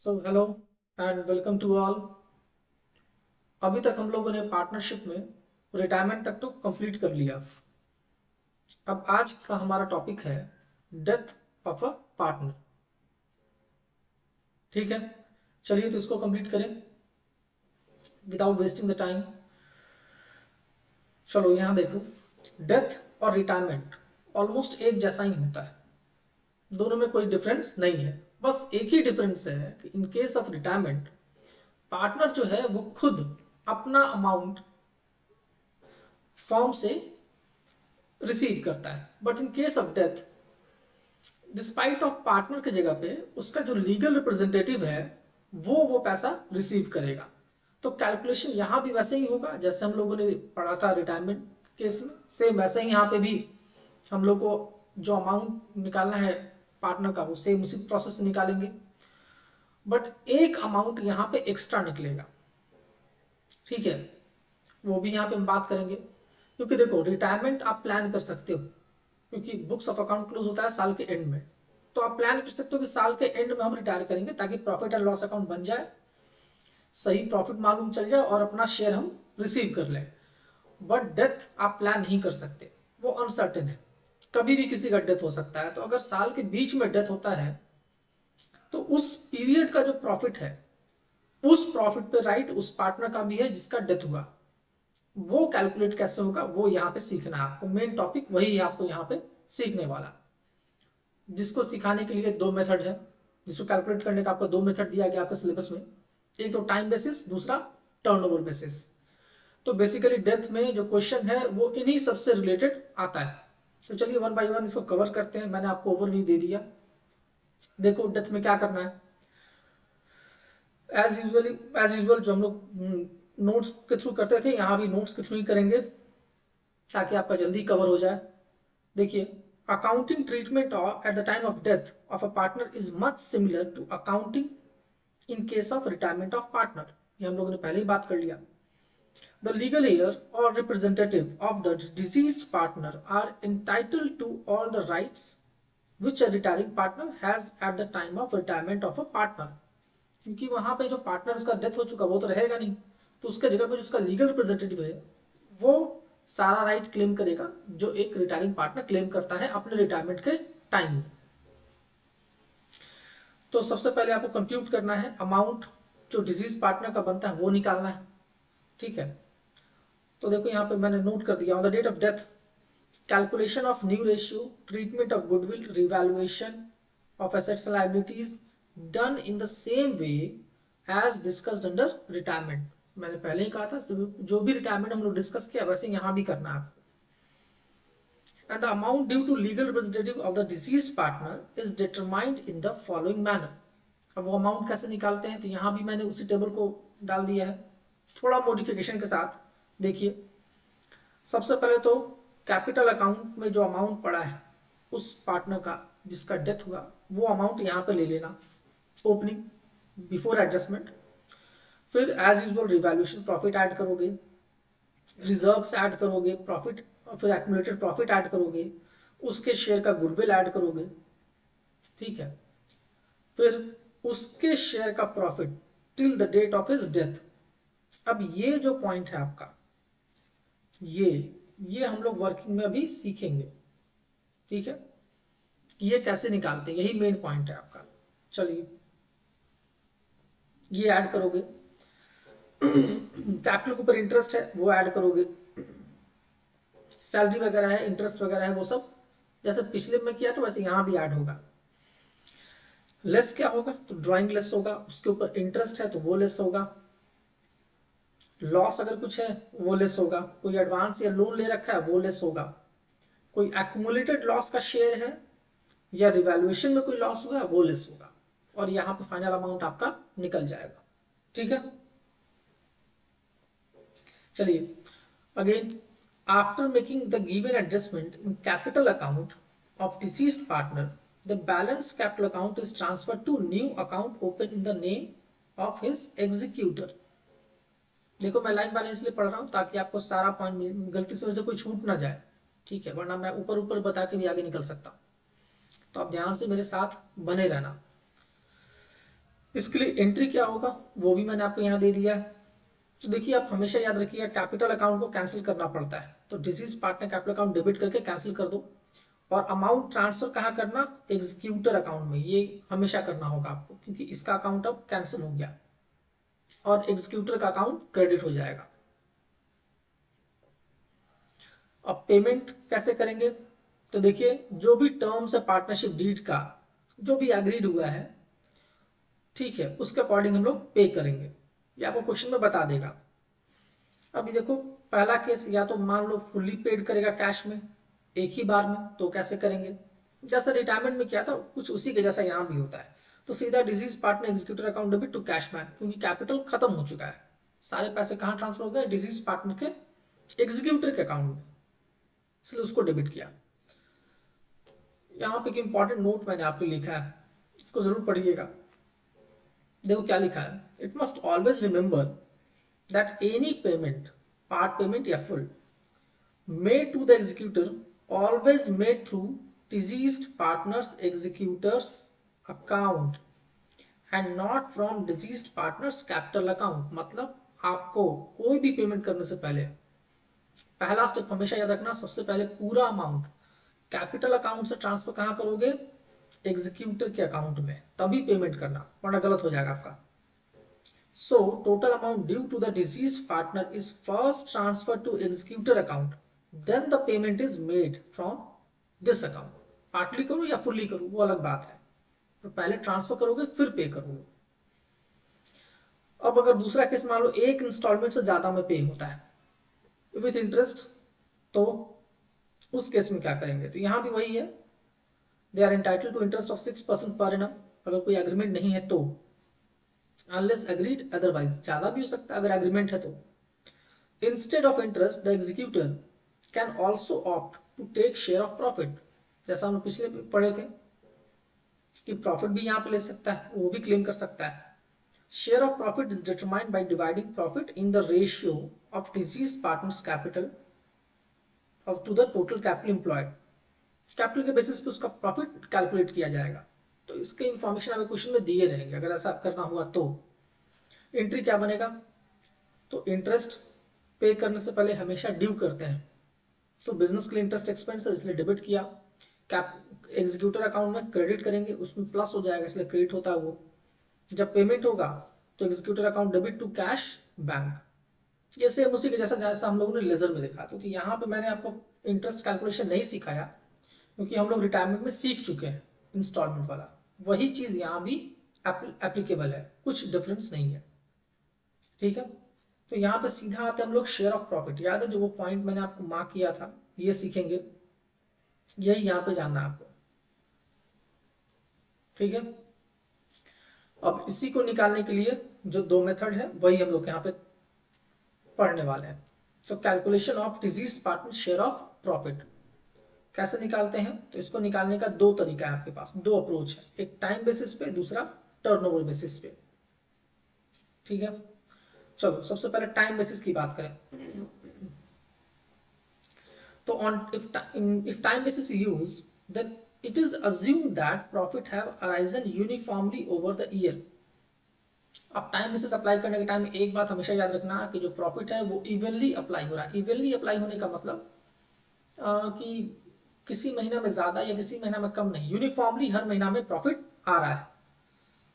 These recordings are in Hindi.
So hello and welcome to all. अभी तक हम लोगों ने पार्टनरशिप में रिटायरमेंट तक तो कंप्लीट कर लिया। अब आज का हमारा टॉपिक है डेथ ऑफ अ पार्टनर। ठीक है, चलिए तो इसको कंप्लीट करें विदाउट वेस्टिंग द टाइम। चलो यहाँ देखो, डेथ और रिटायरमेंट ऑलमोस्ट एक जैसा ही होता है, दोनों में कोई डिफरेंस नहीं है। बस एक ही डिफरेंस है कि इन केस ऑफ रिटायरमेंट पार्टनर जो है वो खुद अपना अमाउंट फॉर्म से रिसीव करता है, but in case of death despite of partner की जगह पे उसका जो लीगल रिप्रेजेंटेटिव है वो पैसा रिसीव करेगा। तो कैलकुलेशन यहाँ भी वैसे ही होगा जैसे हम लोगों ने पढ़ा था रिटायरमेंट केस में, सेम वैसे ही यहाँ पे भी हम लोग को जो अमाउंट निकालना है पार्टनर का वो सेम उसी प्रोसेस से निकालेंगे, बट एक अमाउंट यहाँ पे एक्स्ट्रा निकलेगा। ठीक है, वो भी यहाँ पे हम बात करेंगे, क्योंकि देखो रिटायरमेंट आप प्लान कर सकते हो, क्योंकि बुक्स ऑफ अकाउंट क्लोज होता है साल के एंड में। तो आप प्लान कर सकते हो कि साल के एंड में हम रिटायर करेंगे ताकि प्रॉफिट एंड लॉस अकाउंट बन जाए, सही प्रॉफिट मालूम चल जाए और अपना शेयर हम रिसीव कर लें। बट डेथ आप प्लान नहीं कर सकते, वो अनसर्टेन है, कभी भी किसी का डेथ हो सकता है। तो अगर साल के बीच में डेथ होता है तो उस पीरियड का जो प्रॉफिट है उस प्रॉफिट पे राइट उस पार्टनर का भी है जिसका डेथ हुआ। वो कैलकुलेट कैसे होगा वो यहाँ पे सीखना है आपको, मेन टॉपिक वही है आपको यहाँ पे सीखने वाला। जिसको सिखाने के लिए दो मेथड है, जिसको कैलकुलेट करने का आपको दो मेथड दिया गया आपके सिलेबस में, एक तो टाइम बेसिस, दूसरा टर्नओवर बेसिस। तो बेसिकली डेथ में जो क्वेश्चन है वो इन्हीं सबसे रिलेटेड आता है। तो चलिए वन बाय वन इसको कवर करते हैं। मैंने आपको ओवरव्यू दे दिया। देखो डेथ में क्या करना है, एज यूजुअल जो हम लोग नोट्स के थ्रू करते थे यहाँ भी नोट्स के थ्रू ही करेंगे ताकि आपका जल्दी कवर हो जाए। देखिए, accounting treatment at the time of death of a partner is much similar to accounting in case of retirement of partner. ये हम लोगों ने पहले ही बात कर लिया। द लीगल हेयर और representative of the deceased partner are entitled to all the rights which a retiring partner has at the time of retirement of a partner. क्योंकि वहां पे जो पार्टनर उसका डेथ हो चुका वो तो रहेगा नहीं, तो उसके जगह पे जो उसका लीगल रिप्रेजेंटेटिव है वो सारा राइट क्लेम करेगा जो एक रिटायरिंग पार्टनर क्लेम करता है अपने रिटायरमेंट के टाइम में। तो सबसे पहले आपको कंप्यूट करना है अमाउंट जो डिजीज पार्टनर का बनता है वो निकालना है। ठीक है, तो देखो यहाँ पे मैंने नोट कर दिया, on the date of death calculation of new ratio, treatment of goodwill, revaluation of assets and liabilities done in the same way as discussed under retirement. मैंने पहले ही कहा था जो भी रिटायरमेंट हम लोग डिस्कस किया वैसे यहाँ भी करना है। And the amount due to legal representative of the deceased partner is determined in the following manner। अब वो अमाउंट कैसे निकालते हैं, तो यहाँ भी मैंने उसी टेबल को डाल दिया है थोड़ा मॉडिफिकेशन के साथ। देखिए, सबसे पहले तो कैपिटल अकाउंट में जो अमाउंट पड़ा है उस पार्टनर का जिसका डेथ हुआ वो अमाउंट यहाँ पे ले लेना, ओपनिंग बिफोर एडजस्टमेंट। फिर as usual revaluation profit add करोगे, रिजर्व्स ऐड करोगे, प्रॉफिट, फिर एक्यूमुलेटेड प्रॉफिट ऐड करोगे, उसके शेयर का गुडविल ऐड करोगे। ठीक है, फिर उसके शेयर का profit till the date of his death. अब ये जो पॉइंट है आपका, ये ये हम लोग वर्किंग में अभी सीखेंगे। ठीक है, ये कैसे निकालते हैं, यही मेन पॉइंट है आपका। चलिए, ये ऐड करोगे, कैपिटल के ऊपर इंटरेस्ट है वो ऐड करोगे, सैलरी वगैरह है, इंटरेस्ट वगैरह है, वो सब जैसे पिछले में किया था वैसे यहाँ भी ऐड होगा। लेस क्या होगा, तो ड्राइंग लेस होगा, उसके ऊपर इंटरेस्ट है तो वो लेस होगा, लॉस अगर कुछ है वो लेस होगा, कोई एडवांस या लोन ले रखा है वो लेस होगा, कोई एक्यूमुलेटेड लॉस का शेयर है या रिवैल्यूएशन में कोई लॉस हुआ है वो लेस होगा, और यहाँ पे फाइनल अमाउंट आपका निकल जाएगा। ठीक है, चलिए again, after making the given adjustment in capital account of deceased partner, the balance capital account is transferred to new account open in the name of his executor। देखो मैं लाइन बाय लाइन इसलिए पढ़ रहा हूं ताकि आपको सारा पॉइंट गलती से कोई छूट ना जाए। ठीक है, वरना मैं ऊपर ऊपर बता के भी आगे निकल सकता हूं, तो आप ध्यान से मेरे साथ बने रहना। इसके लिए एंट्री क्या होगा वो भी मैंने आपको यहाँ दे दिया है। तो देखिए आप हमेशा याद रखिए कैपिटल अकाउंट को कैंसिल करना पड़ता है, तो disease partner capital account debit करके कैंसिल कर दो। और अमाउंट ट्रांसफर कहाँ करना, एग्जीक्यूटर अकाउंट में, ये हमेशा करना होगा आपको, क्योंकि इसका अकाउंट अब कैंसिल हो गया और एग्जीक्यूटर का अकाउंट क्रेडिट हो जाएगा। अब पेमेंट कैसे करेंगे, तो देखिए जो भी टर्म्स है पार्टनरशिप डीड का जो भी एग्रीड हुआ है, ठीक है, उसके अकॉर्डिंग हम लोग पे करेंगे, ये आपको क्वेश्चन में बता देगा। अभी देखो पहला केस, या तो मान लो फुल्ली पेड करेगा कैश में एक ही बार में, तो कैसे करेंगे, जैसा रिटायरमेंट में किया था कुछ उसी के जैसा यहाँ भी होता है। तो सीधा deceased partner executor account debit to cash bank, क्योंकि कैपिटल खत्म हो चुका है, सारे पैसे कहाँ ट्रांसफर हो गए, डिजीज पार्टनर के एग्जीक्यूटर के अकाउंट में, इसलिए उसको डेबिट किया। यहाँ पे एक इंपॉर्टेंट नोट मैंने आपके लिखा है, इसको जरूर पढ़िएगा। देखो क्या लिखा है, it must always remember that any payment, part payment या full, made to the executor always made through deceased partner's executor's account and not from deceased partner's capital account। मतलब आपको कोई भी पेमेंट करने से पहले पहला स्टेप हमेशा याद रखना, सबसे पहले पूरा अमाउंट कैपिटल अकाउंट से ट्रांसफर कहाँ करोगे, एग्जीक्यूटर के अकाउंट में, तभी पेमेंट करना, वरना गलत हो जाएगा आपका। So total amount due to the deceased partner is first transferred to executor account, then the payment is made from this account। Partly करो या फुल्ली करो वो अलग बात है, तो पहले ट्रांसफर करोगे फिर पे करोगे। अब अगर दूसरा केस मान लो एक इंस्टॉलमेंट से ज्यादा में पे होता है विथ इंटरेस्ट, तो उस केस में क्या करेंगे, तो यहां भी वही है, they are entitled to interest of 6% per annum, अगर कोई एग्रीमेंट नहीं है तो, अनलेस एग्रीड अदरवाइज, ज्यादा भी हो सकता है अगर एग्रीमेंट है तो। Instead of interest the executor can also opt to take share of profit, जैसा हम पिछले पढ़े थे कि प्रॉफिट भी यहाँ पे ले सकता है, वो भी क्लेम कर सकता है। Share of profit is determined by dividing profit in the ratio of deceased partner's capital of to the total capital employed, capital के बेसिस पे उसका प्रॉफिट कैलकुलेट किया जाएगा। तो इसके इंफॉर्मेशन हमें क्वेश्चन में दिए रहेंगे, अगर ऐसा करना हुआ तो। एंट्री क्या बनेगा, तो इंटरेस्ट पे करने से पहले हमेशा ड्यू करते हैं, तो बिजनेस के लिए इंटरेस्ट एक्सपेंस है इसलिए डेबिट किया, कैप एग्जीक्यूटर अकाउंट में क्रेडिट करेंगे, उसमें प्लस हो जाएगा इसलिए क्रेडिट होता है वो। जब पेमेंट होगा तो executor account debit to cash bank, ये सेम उसी के जैसा जैसा हम लोगों ने लेजर में देखा। तो यहाँ पे मैंने आपको इंटरेस्ट कैलकुलेशन नहीं सिखाया, क्योंकि हम लोग रिटायरमेंट में सीख चुके हैं इंस्टॉलमेंट वाला, वही चीज यहाँ भी एप्लीकेबल है, कुछ डिफरेंस नहीं है, ठीक है। तो यहाँ पे सीधा आते हम लोग शेयर ऑफ प्रॉफिट, याद है जो वो पॉइंट मैंने आपको मार्क किया था, ये सीखेंगे, यही यहाँ पे जानना है आपको, ठीक है। अब इसी को निकालने के लिए जो दो मेथड है वही हम लोग यहाँ पे पढ़ने वाले हैं। So calculation of deceased partner share of profit कैसे निकालते हैं, तो इसको निकालने का दो तरीका है आपके पास, दो अप्रोच है, एक टाइम बेसिस पे, दूसरा टर्नओवर बेसिस पे, ठीक है। चलो सबसे पहले टाइम बेसिस की बात करें, तो on if time basis use then it is assumed that profit have arisen uniformly over the year. अब टाइम बेसिस अप्लाई करने के टाइम एक बात हमेशा याद रखना कि जो प्रॉफिट है वो इवनली अप्लाई हो रहा है। इवनली अप्लाई होने का मतलब कि किसी महीना में ज्यादा या किसी महीना में कम नहीं, यूनिफॉर्मली हर महीना में प्रॉफिट आ रहा है।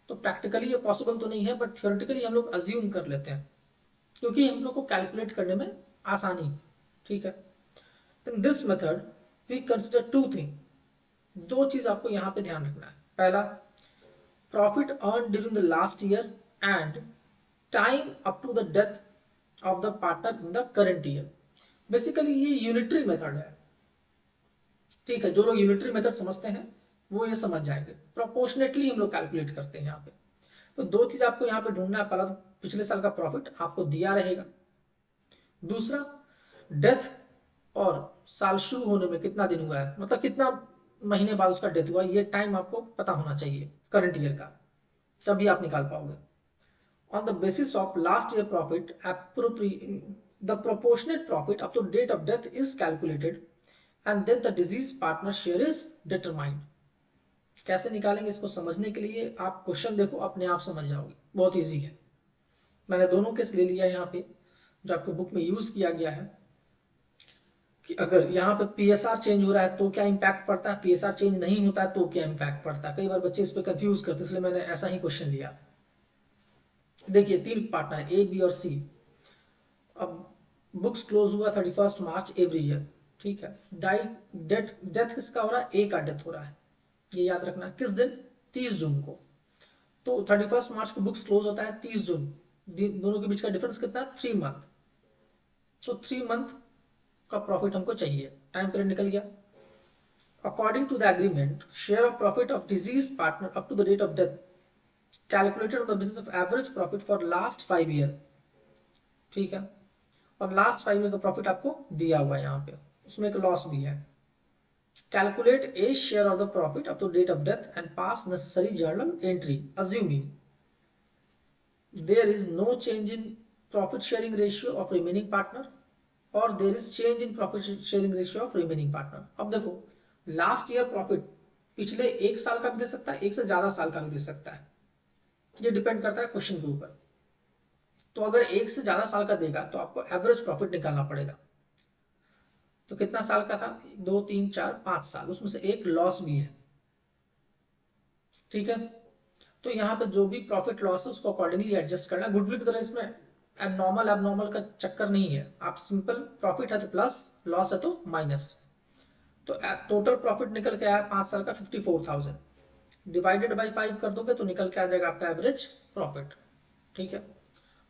तो प्रैक्टिकली ये पॉसिबल तो नहीं है, बट थियोरेटिकली हम लोग अज्यूम कर लेते हैं, क्योंकि हम लोग को कैलकुलेट करने में आसानी, ठीक है। In this method we consider two thing, दो चीज आपको यहाँ पे ध्यान रखना है। पहला, profit earn during the last year and time up to the death of the partner in the current year. Basically ये यूनिटरी मेथड है, ठीक है। जो लोग यूनिटरी मेथड समझते हैं वो ये समझ जाएंगे, प्रोपोर्शनेटली हम लोग कैलकुलेट करते हैं यहाँ पे। तो दो चीज आपको यहाँ पे ढूंढना है, पहला तो पिछले साल का प्रॉफिट आपको दिया रहेगा, दूसरा डेथ और साल शुरू होने में कितना दिन हुआ है, मतलब कितना महीने बाद उसका डेथ हुआ, ये टाइम आपको पता होना चाहिए करंट ईयर का, तभी आप निकाल पाओगे। On the basis of last year profit the proportionate profit up to date of death is calculated and then the disease partner share is determined। कैसे निकालेंगे इसको समझने के लिए आप क्वेश्चन देखो, अपने आप समझ जाओगे, बहुत ईजी है। मैंने दोनों केस ले लिया यहाँ पे जो आपके बुक में यूज किया गया है कि अगर यहाँ पे पीएसआर चेंज हो रहा है तो क्या इंपैक्ट पड़ता है, पीएसआर चेंज नहीं होता है तो क्या इंपैक्ट पड़ता है। कई बार बच्चे इस पे कंफ्यूज करते हैं, इसलिए मैंने ऐसा ही क्वेश्चन लिया। देखिए 3 पार्टनर है ए बी और सी। अब बुक्स क्लोज हुआ 31 मार्च एवरी ईयर, ठीक है। डाई डेथ डेथ किसका हो रहा है, ए का डेथ हो रहा है, ये याद रखना। किस दिन, 30 जून को। तो 31 मार्च को बुक्स क्लोज होता है, 30 जून, दोनों के बीच का डिफरेंस कितना है, 3 मंथ। तो 3 मंथ का प्रॉफिट हमको चाहिए, टाइम पीरियड निकल गया। According to the agreement, share of profit of deceased partner up to the date of death calculated on the basis of average profit for last 5 year, ठीक है। और लास्ट 5 ईयर का प्रॉफिट आपको दिया हुआ है यहाँ पे, उसमें एक लॉस भी है। Calculate a share of the profit up to date of death and pass necessary journal entry, assuming there is no change in profit sharing ratio of remaining partner or there is change in profit sharing ratio of remaining partner। अब देखो लास्ट ईयर प्रॉफिट पिछले 1 साल का भी दे सकता है, 1 से ज्यादा साल का भी दे सकता है, ये डिपेंड करता है क्वेश्चन के ऊपर। तो अगर 1 से ज्यादा साल का देगा तो आपको एवरेज प्रॉफिट निकालना पड़ेगा। तो कितना साल का था, 2 3 4 5 साल, उसमें से एक लॉस भी है, ठीक है। तो यहाँ पे जो भी प्रॉफिट लॉस है उसको अकॉर्डिंगली एडजस्ट करना। गुडविल की तरह इसमें एबनॉर्मल एबनॉर्मल का चक्कर नहीं है, आप सिंपल प्रॉफिट है तो प्लस, लॉस है तो माइनस। तो टोटल प्रॉफिट निकल के आया 5 साल का 54,000, डिवाइडेड बाई 5 कर दोगे तो निकल के आ जाएगा आपका एवरेज प्रॉफिट, ठीक है।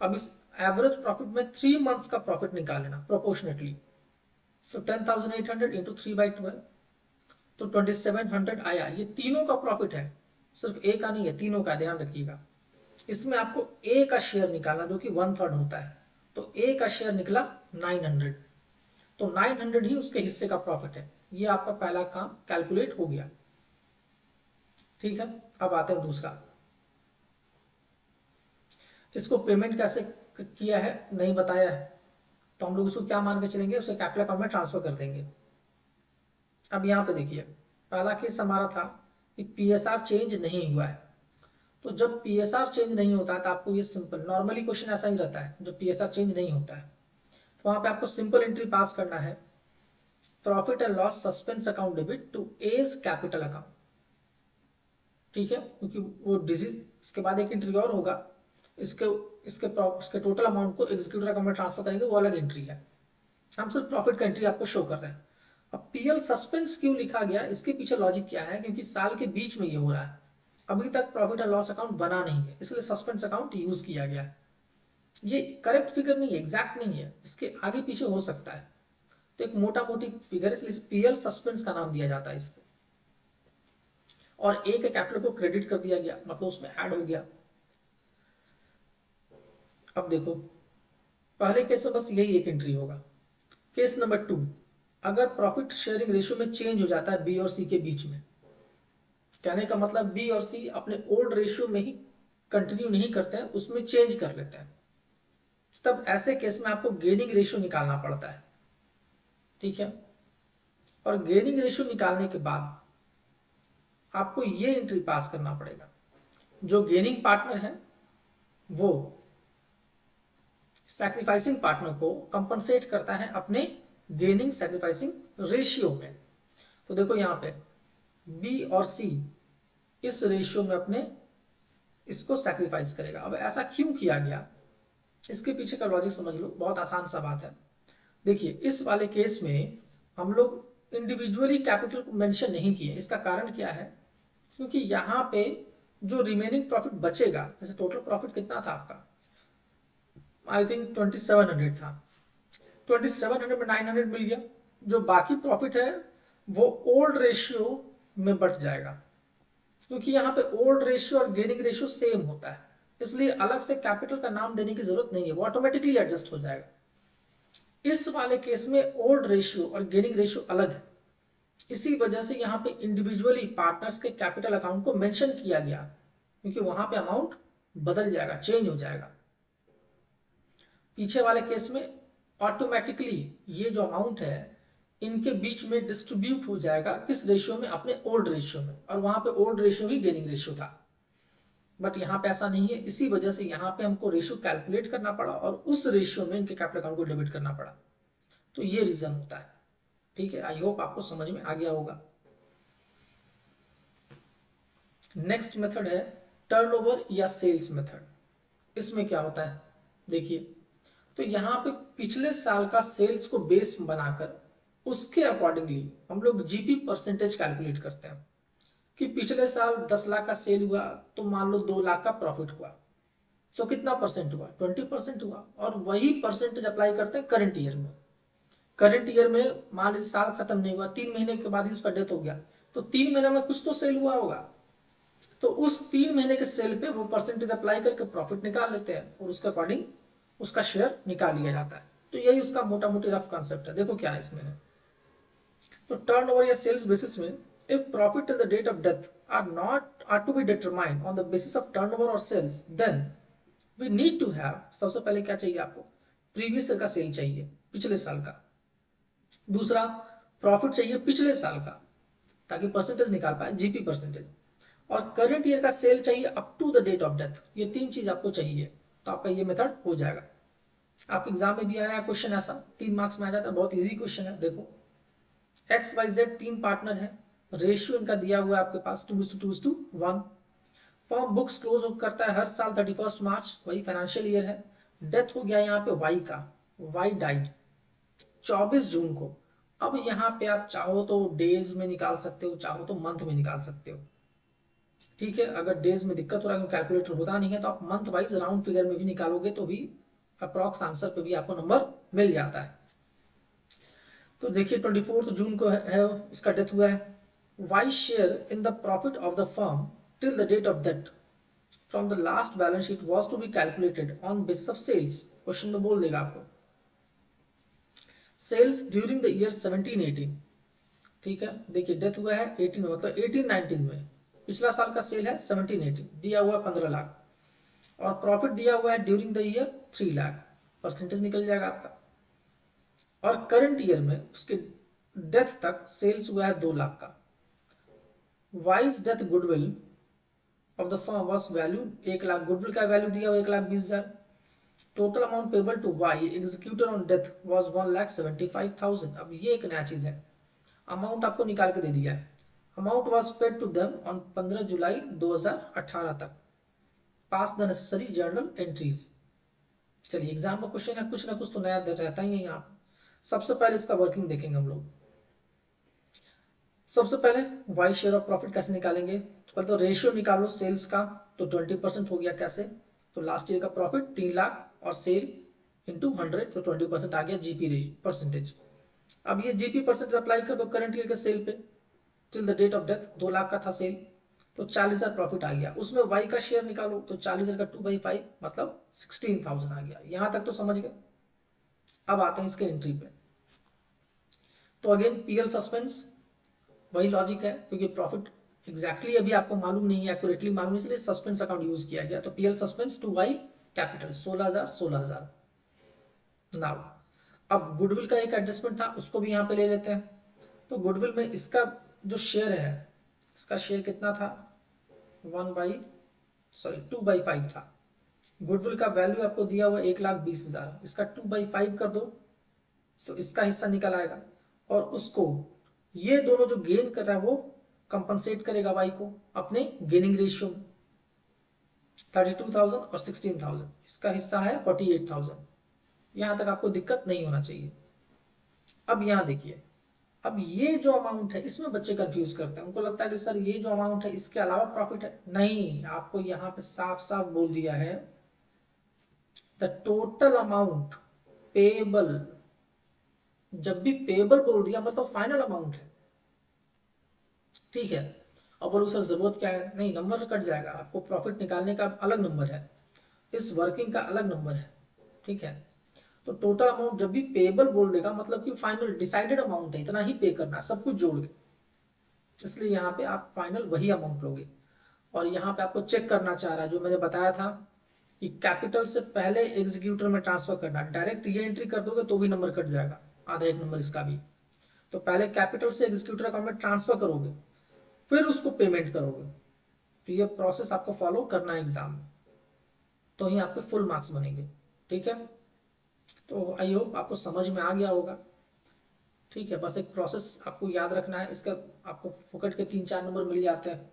अब इस एवरेज प्रॉफिट में 3 मंथ्स का प्रॉफिट निकाल लेना प्रोपोर्शनेटली। सो 10,800 इंटू 3/12 तो 2700 आया। ये तीनों का प्रॉफिट है, सिर्फ ए का नहीं है, तीनों का, ध्यान रखिएगा। इसमें आपको ए का शेयर निकालना जो कि 1/3 होता है। तो ए का शेयर निकला 900, तो 900 ही उसके हिस्से का प्रॉफिट है। ये आपका पहला काम कैलकुलेट हो गया, ठीक है। अब आते हैं दूसरा। इसको पेमेंट कैसे किया है नहीं बताया है, तो हम लोग इसको क्या मान के चलेंगे, उसे कैपिटल अकाउंट में ट्रांसफर कर देंगे। अब यहाँ पे देखिए पहला केस हमारा था कि पीएसआर चेंज नहीं हुआ है। तो जब पीएसआर चेंज नहीं होता है तो आपको ये सिंपल, नॉर्मली क्वेश्चन ऐसा ही रहता है, जब पीएसआर चेंज नहीं होता है तो वहां पे आपको सिंपल एंट्री पास करना है, profit and loss suspense account debit to as capital account, ठीक है। क्योंकि वो डिजिट इसके बाद एक एंट्री और होगा, इसके इसके टोटल अमाउंट को एग्जीक्यूटिव अकाउंट में ट्रांसफर करेंगे, वो अलग एंट्री है। हम सिर्फ प्रॉफिट का एंट्री आपको शो कर रहे हैं। अब पीएल सस्पेंस क्यों लिखा गया, इसके पीछे लॉजिक क्या है, क्योंकि साल के बीच में ये हो रहा है, अभी तक प्रॉफिट एंड लॉस अकाउंट बना नहीं है, इसलिए सस्पेंस अकाउंट यूज किया गया है। ये करेक्ट फिगर नहीं है, एग्जैक्ट नहीं है, इसके आगे पीछे हो सकता है, तो एक मोटा मोटी फिगर, इसलिए पीएल सस्पेंस का नाम दिया जाता है इसको। और ए के कैपिटल को क्रेडिट कर दिया गया, मतलब उसमें ऐड हो गया। अब देखो पहले केस में बस यही एक एंट्री होगा। केस नंबर 2, अगर प्रॉफिट शेयरिंग रेशियो में चेंज हो जाता है बी और सी के बीच में, कहने का मतलब बी और सी अपने ओल्ड रेशियो में ही कंटिन्यू नहीं करते हैं, उसमें चेंज कर लेते हैं, तब ऐसे केस में आपको गेनिंग रेशियो निकालना पड़ता है, ठीक है। और गेनिंग रेशियो निकालने के बाद आपको ये एंट्री पास करना पड़ेगा, जो गेनिंग पार्टनर है वो सैक्रिफाइसिंग पार्टनर को कंपनसेट करता है अपने गेनिंग सैक्रिफाइसिंग रेशियो में। तो देखो यहाँ पे बी और सी इस रेशियो में अपने इसको सैक्रिफाइस करेगा। अब ऐसा क्यों किया गया, इसके पीछे का लॉजिक समझ लो, बहुत आसान सा बात है। देखिए इस वाले केस में हम लोग इंडिविजुअली कैपिटल को मेंशन नहीं किए, इसका कारण क्या है, क्योंकि यहाँ पे जो रिमेनिंग प्रॉफिट बचेगा, जैसे टोटल प्रॉफिट कितना था आपका, आई थिंक 2700 था, 2700 में 900 मिल गया, जो बाकी प्रॉफिट है वो ओल्ड रेशियो में बट जाएगा, क्योंकि यहाँ पे ओल्ड रेशियो और गेनिंग रेशियो सेम होता है, इसलिए अलग से कैपिटल का नाम देने की जरूरत नहीं है, वो ऑटोमेटिकली एडजस्ट हो जाएगा। इस वाले केस में ओल्ड रेशियो और गेनिंग रेशियो अलग है, इसी वजह से यहाँ पे इंडिविजुअली पार्टनर्स के कैपिटल अकाउंट को मेंशन किया गया, क्योंकि वहां पे अमाउंट बदल जाएगा, चेंज हो जाएगा। पीछे वाले केस में ऑटोमेटिकली ये जो अमाउंट है इनके बीच में डिस्ट्रीब्यूट हो जाएगा किस रेशियो में, अपने ओल्ड रेशियो में, और वहां पे ओल्ड रेशियो ही गेनिंग रेशियो था। बट यहाँ पे ऐसा नहीं है, इसी वजह से यहाँ पे हमको रेशियो कैलकुलेट करना पड़ा और उस रेशियो में इनके कैपिटल अकाउंट को डेबिट करना पड़ा। तो ये रीजन होता है। ठीक है, आई होप आपको समझ में आ गया होगा। नेक्स्ट मेथड है टर्नओवर या सेल्स मेथड। इसमें क्या होता है देखिए, तो यहाँ पे पिछले साल का सेल्स को बेस बनाकर उसके अकॉर्डिंगली हम लोग जीपी परसेंटेज कैलकुलेट करते हैं कि पिछले साल 10 लाख का सेल हुआ तो मान लो 2 लाख का प्रॉफिट हुआ, तो कितना परसेंट हुआ, 20% हुआ। और वही परसेंटेज अप्लाई करते हैं करंट ईयर में। करंट ईयर में मान लीजिए साल खत्म नहीं हुआ, 3 महीने के बाद ही उसका डेथ हो गया, तो 3 महीने में कुछ तो सेल हुआ होगा, तो उस 3 महीने के सेल पे वो परसेंटेज अप्लाई करके प्रॉफिट निकाल लेते हैं और उसके अकॉर्डिंग उसका शेयर निकाल लिया जाता है। तो यही उसका मोटा मोटी रफ कॉन्सेप्ट है। देखो क्या है इसमें है, तो टर्न ओवर या सेल्स बेसिस में if profit till the date of death are to be determined on the basis of turnover और sales, then we need to have, सबसे पहले क्या चाहिए आपको, प्रीवियस ईयर का सेल चाहिए, पिछले साल का। दूसरा, प्रॉफिट चाहिए पिछले साल का ताकि परसेंटेज निकाल पाए, जीपी परसेंटेज। और करंट ईयर का सेल चाहिए up to the date of death. ये 3 चीज आपको चाहिए, तो आपका ये मेथड हो जाएगा। आपके एग्जाम में भी आया क्वेश्चन ऐसा, 3 मार्क्स में आ जाता है, बहुत इजी क्वेश्चन है। देखो एक्स वाई जेड 3 पार्टनर है, रेशियो इनका दिया हुआ है आपके पास 2:1। फॉर्म बुक्स क्लोज करता है हर साल 31 मार्च, वही फाइनेंशियल ईयर है। डेथ हो गया यहाँ पे वाई का, वाई डाइड 24 जून को। अब यहाँ पे आप चाहो तो डेज में निकाल सकते हो, चाहो तो मंथ में निकाल सकते हो। ठीक है, अगर डेज में दिक्कत हो रहा है, कैलकुलेटर होता नहीं है, तो आप मंथ वाइज राउंड फिगर में भी निकालोगे तो भी अप्रॉक्स आंसर पे भी आपको नंबर मिल जाता है। तो देखिए 24 जून को है इसका डेथ हुआ है। Y share in the profit of the firm till the date of death from the last balance sheet was to be calculated on basis of sales. Question में बोल देगा आपको सेल्स ड्यूरिंग द ईयर 17-18। ठीक है, देखिए डेथ हुआ है 18 मतलब 18-19 में, पिछला साल का सेल है 17-18, दिया हुआ है 15 लाख, और प्रॉफिट दिया हुआ है during the year 3 lakh, percentage निकल जाएगा आपका। और करंट ईयर में उसके डेथ तक सेल्स हुआ है 2 लाख का। Y's death goodwill of the firm was value 1 lakh, goodwill का वैल्यू दिया हुआ 1,20,000। Total amount payable to Y executed on death was 1,75,000। अब ये एक नया चीज है, अमाउंट आपको निकाल के दे दिया है। Amount was paid to them on 15 July 2018 तक, pass the necessary journal entries. चलिए एग्जाम का क्वेश्चन है, कुछ ना कुछ तो नया रहता ही है यहाँ। सबसे पहले इसका वर्किंग देखेंगे हम लोग। सबसे पहले वाई शेयर ऑफ प्रॉफिट कैसे निकालेंगे, तो पहले तो रेशियो निकालो सेल्स का, तो 20% हो गया। कैसे, तो लास्ट ईयर का प्रॉफिट 3 लाख और सेल इंटू 100, तो 20% आ गया जीपी परसेंटेज। अब ये जीपी परसेंटेज अप्लाई कर दो करंट ईयर के सेल पे, till the date of death 2 lakh का था सेल, तो 40,000 प्रॉफिट आ गया। उसमें वाई का शेयर निकालो, तो 40,000 का 2/5 मतलब 16,000 आ गया। यहां तक तो समझ गए। अब आते हैं इसके एंट्री पे, तो अगेन पीएल सस्पेंस, वही लॉजिक है, क्योंकि प्रॉफिट एग्जैक्टली अभी आपको मालूम नहीं है, एक्यूरेटली मालूम, इसलिए सस्पेंस अकाउंट यूज किया गया। तो PL suspense to Y capital 16,000। Now अब गुडविल का एक एडजस्टमेंट था, उसको भी यहाँ पे ले लेते हैं। तो गुडविल में इसका जो शेयर है, इसका शेयर कितना था, 2/5 था। गुडविल का वैल्यू आपको दिया हुआ 1,20,000, इसका 2/5 कर दो, तो इसका हिस्सा निकल आएगा। और उसको ये दोनों जो गेन कर रहा है वो कंपनसेट करेगा वाई को अपने गेनिंग रेशियो में, 32,000 और 16,000, इसका हिस्सा है 48,000। यहां तक आपको दिक्कत नहीं होना चाहिए। अब यहां देखिए, अब ये जो अमाउंट है इसमें बच्चे कंफ्यूज करते हैं, उनको लगता है कि सर ये जो अमाउंट है इसके अलावा प्रॉफिट है। नहीं, आपको यहां पे साफ साफ बोल दिया है द टोटल अमाउंट पेबल। जब भी पेबल बोल दिया मतलब फाइनल अमाउंट है। ठीक है, अब बोलो सर जरूरत क्या है, नहीं नंबर कट जाएगा, आपको प्रॉफिट निकालने का अलग नंबर है, इस वर्किंग का अलग नंबर है। ठीक है, तो टोटल अमाउंट जब भी पेबल बोल देगा मतलब कि फाइनल डिसाइडेड अमाउंट है, इतना ही पे करना है सब कुछ जोड़ के, इसलिए यहाँ पे आप फाइनल वही अमाउंट लोगे। और यहाँ पे आपको चेक करना चाह रहा है, जो मैंने बताया था कि कैपिटल से पहले एग्जीक्यूटर में ट्रांसफर करना, डायरेक्ट ये एंट्री कर दोगे तो भी नंबर कट जाएगा, आधा एक नंबर इसका भी। तो पहले कैपिटल से एग्जीक्यूटिव अकाउंट में ट्रांसफर करोगे, फिर उसको पेमेंट करोगे। तो ये प्रोसेस आपको फॉलो करना है एग्जाम में, तो ही आपके फुल मार्क्स बनेंगे। ठीक है, तो आई होप आपको समझ में आ गया होगा। ठीक है, बस एक प्रोसेस आपको याद रखना है, इसका आपको फुकट के 3-4 नंबर मिल जाते हैं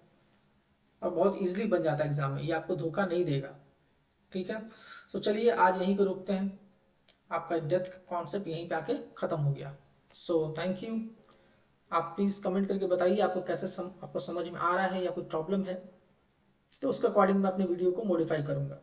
और बहुत इजीली बन जाता है एग्जाम में, ये आपको धोखा नहीं देगा। ठीक है, तो चलिए आज यहीं पे रुकते हैं, आपका डेथ का कॉन्सेप्ट यहीं पे आके खत्म हो गया। So thank you. आप प्लीज़ कमेंट करके बताइए आपको कैसे आपको समझ में आ रहा है या कोई प्रॉब्लम है, तो उसके अकॉर्डिंग मैं अपनी वीडियो को मॉडिफाई करूँगा।